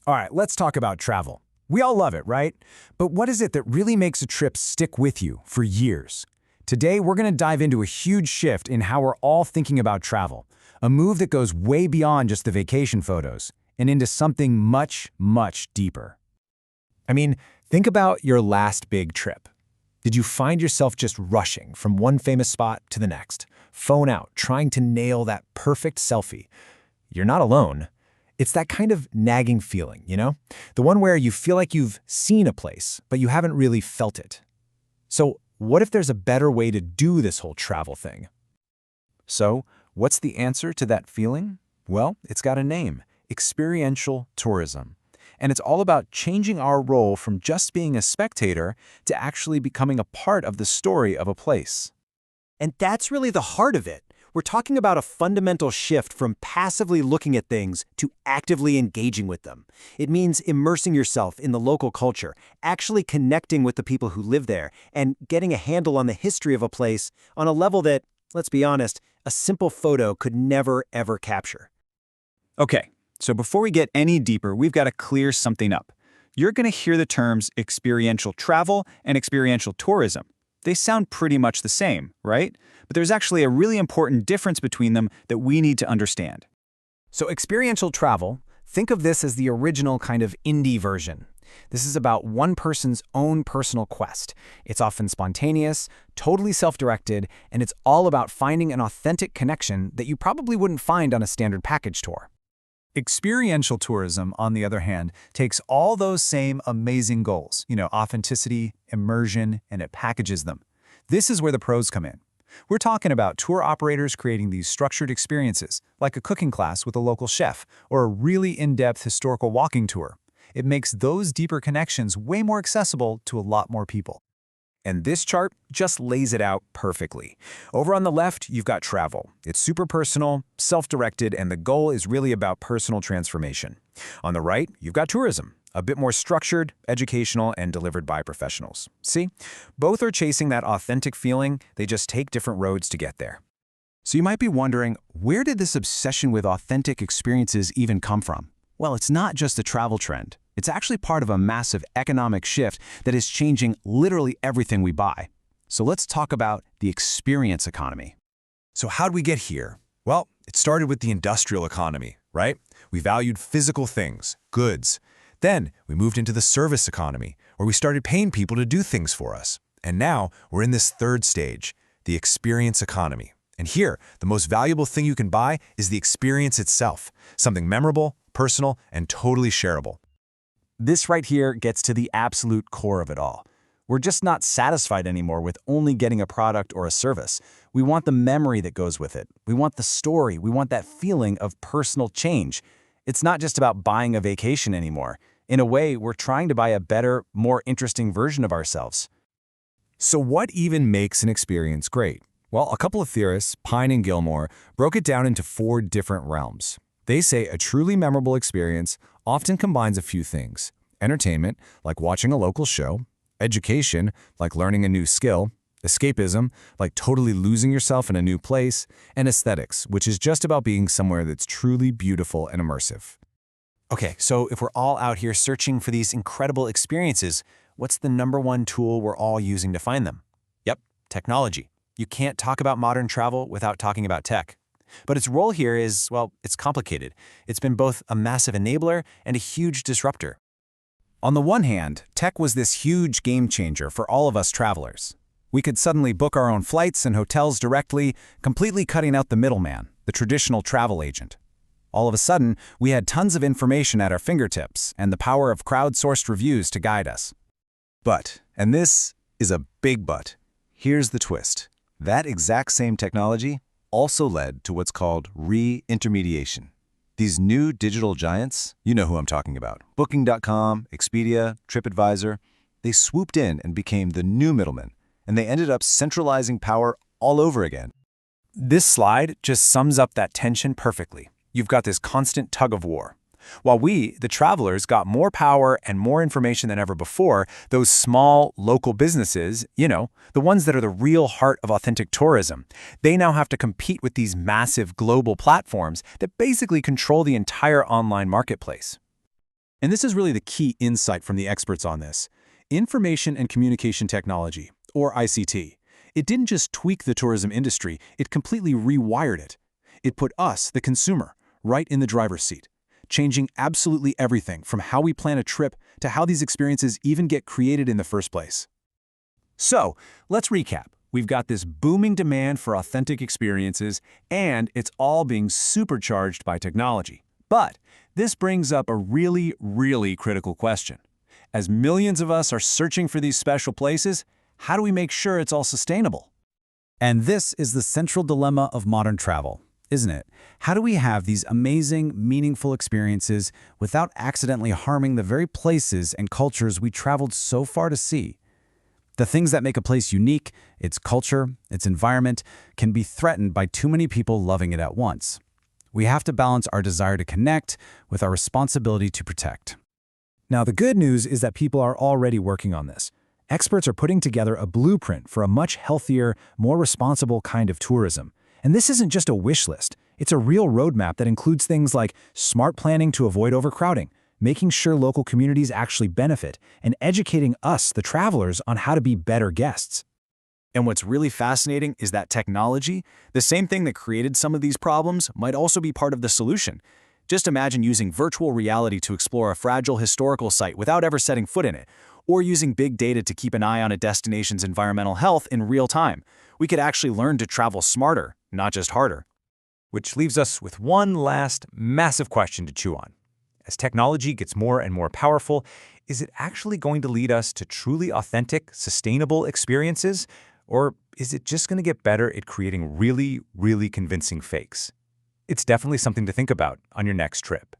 All right, let's talk about travel. We all love it, right? But what is it that really makes a trip stick with you for years? Today, we're going to dive into a huge shift in how we're all thinking about travel, a move that goes way beyond just the vacation photos and into something much, much deeper. I mean, think about your last big trip. Did you find yourself just rushing from one famous spot to the next, phone out, trying to nail that perfect selfie? You're not alone. It's that kind of nagging feeling, you know? The one where you feel like you've seen a place, but you haven't really felt it. So, what if there's a better way to do this whole travel thing? So, what's the answer to that feeling? Well, it's got a name: experiential tourism. And it's all about changing our role from just being a spectator to actually becoming a part of the story of a place. And that's really the heart of it. We're talking about a fundamental shift from passively looking at things to actively engaging with them. It means immersing yourself in the local culture, actually connecting with the people who live there, and getting a handle on the history of a place on a level that, let's be honest, a simple photo could never, ever capture. Okay, so before we get any deeper, we've got to clear something up. You're going to hear the terms experiential travel and experiential tourism. They sound pretty much the same, right? But there's actually a really important difference between them that we need to understand. So experiential travel, think of this as the original kind of indie version. This is about one person's own personal quest. It's often spontaneous, totally self-directed, and it's all about finding an authentic connection that you probably wouldn't find on a standard package tour. Experiential tourism, on the other hand, takes all those same amazing goals, authenticity, immersion, and it packages them. This is where the pros come in. We're talking about tour operators creating these structured experiences, like a cooking class with a local chef or a really in-depth historical walking tour. It makes those deeper connections way more accessible to a lot more people. And this chart just lays it out perfectly. Over on the left, you've got travel. It's super personal, self-directed, and the goal is really about personal transformation. On the right, you've got tourism, a bit more structured, educational, and delivered by professionals. See? Both are chasing that authentic feeling, they just take different roads to get there. So you might be wondering, where did this obsession with authentic experiences even come from? Well, it's not just a travel trend. It's actually part of a massive economic shift that is changing literally everything we buy. So let's talk about the experience economy. So how'd we get here? Well, it started with the industrial economy, right? We valued physical things, goods. Then we moved into the service economy, where we started paying people to do things for us. And now we're in this third stage, the experience economy. And here, the most valuable thing you can buy is the experience itself, something memorable, personal, and totally shareable. This right here gets to the absolute core of it all. We're just not satisfied anymore with only getting a product or a service. We want the memory that goes with it. We want the story. We want that feeling of personal change. It's not just about buying a vacation anymore. In a way, we're trying to buy a better, more interesting version of ourselves. So what even makes an experience great? Well, a couple of theorists, Pine and Gilmore, broke it down into 4 different realms. They say a truly memorable experience often combines a few things: entertainment, like watching a local show; education, like learning a new skill; escapism, like totally losing yourself in a new place; and aesthetics, which is just about being somewhere that's truly beautiful and immersive. Okay, so if we're all out here searching for these incredible experiences, what's the #1 tool we're all using to find them? Yep, technology. You can't talk about modern travel without talking about tech. But its role here is, well, it's complicated. It's been both a massive enabler and a huge disruptor. On the one hand, tech was this huge game changer for all of us travelers. We could suddenly book our own flights and hotels directly, completely cutting out the middleman, the traditional travel agent. All of a sudden, we had tons of information at our fingertips and the power of crowdsourced reviews to guide us. But, and this is a big but, here's the twist. That exact same technology also led to what's called re-intermediation. These new digital giants, you know who I'm talking about, Booking.com, Expedia, TripAdvisor, they swooped in and became the new middlemen, and they ended up centralizing power all over again. This slide just sums up that tension perfectly. You've got this constant tug of war. While we, the travelers, got more power and more information than ever before, those small, local businesses, the ones that are the real heart of authentic tourism, they now have to compete with these massive global platforms that basically control the entire online marketplace. And this is really the key insight from the experts on this. Information and communication technology, or ICT, it didn't just tweak the tourism industry, it completely rewired it. It put us, the consumer, right in the driver's seat, changing absolutely everything from how we plan a trip to how these experiences even get created in the first place. So, let's recap. We've got this booming demand for authentic experiences, and it's all being supercharged by technology. But this brings up a really, really critical question. As millions of us are searching for these special places, how do we make sure it's all sustainable? And this is the central dilemma of modern travel, isn't it? How do we have these amazing, meaningful experiences without accidentally harming the very places and cultures we traveled so far to see? The things that make a place unique, its culture, its environment, can be threatened by too many people loving it at once. We have to balance our desire to connect with our responsibility to protect. Now, the good news is that people are already working on this. Experts are putting together a blueprint for a much healthier, more responsible kind of tourism. And this isn't just a wish list. It's a real roadmap that includes things like smart planning to avoid overcrowding, making sure local communities actually benefit, and educating us, the travelers, on how to be better guests. And what's really fascinating is that technology, the same thing that created some of these problems, might also be part of the solution. Just imagine using virtual reality to explore a fragile historical site without ever setting foot in it, or using big data to keep an eye on a destination's environmental health in real time. We could actually learn to travel smarter, not just harder. Which leaves us with one last massive question to chew on. As technology gets more and more powerful, is it actually going to lead us to truly authentic, sustainable experiences? Or is it just going to get better at creating really, really convincing fakes? It's definitely something to think about on your next trip.